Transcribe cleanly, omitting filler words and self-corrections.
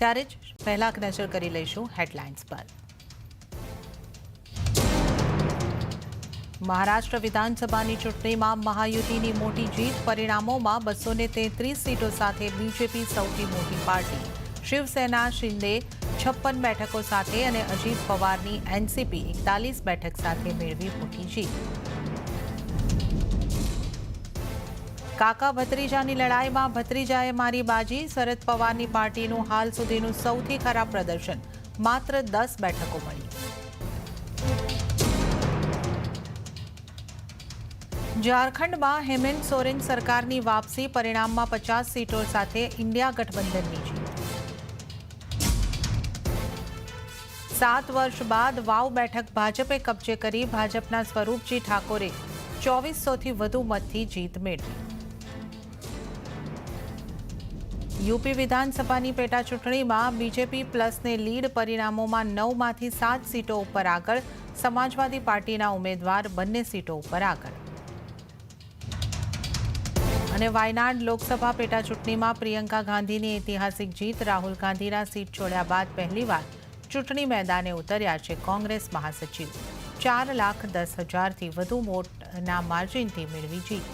ત્યારે જ પહેલા નજર કરી લઈશું હેડલાઇન્સ પર। મહારાષ્ટ્ર વિધાનસભાની ચૂંટણીમાં મહાયુતિની મોટી જીત। પરિણામોમાં 233 સીટો સાથે બીજેપી સૌથી મોટી પાર્ટી। શિવસેના શિંદે 56 બેઠકો સાથે અને અજીત પવારની એનસીપી 41 બેઠક સાથે મેળવી મોટી જીત। કાકા ભત્રીજાની લડાઈમાં ભત્રીજાએ મારી બાજી। શરદ પવારની પાર્ટીનું હાલ સુધીનું સૌથી ખરાબ પ્રદર્શન, માત્ર 10 બેઠકો મળી। ઝારખંડમાં હેમંત સોરેન સરકારની વાપસી। પરિણામમાં 50 સીટો સાથે ઇન્ડિયા ગઠબંધનની જીત। 7 વર્ષ બાદ વાવ બેઠક ભાજપે કબજે કરી। ભાજપના સ્વરૂપજી ઠાકોરે 2400થી વધુ મતથી જીત મેળવી। યુપી વિધાનસભાની પેટા ચૂંટણીમાં બીજેપી પ્લસને લીડ। પરિણામોમાં 9માંથી 7 સીટો ઉપર આગળ। સમાજવાદી પાર્ટીના ઉમેદવાર બંને સીટો ઉપર આગળ। અને વાયનાડ લોકસભા પેટા ચૂંટણીમાં પ્રિયંકા ગાંધીની ઐતિહાસિક જીત। રાહુલ ગાંધીના સીટ છોડ્યા બાદ પહેલીવાર ચૂંટણી મેદાને ઉતર્યા છે કોંગ્રેસ મહાસચિવ। 4,10,000થી વધુ વોટના માર્જિનથી મેળવી જીત।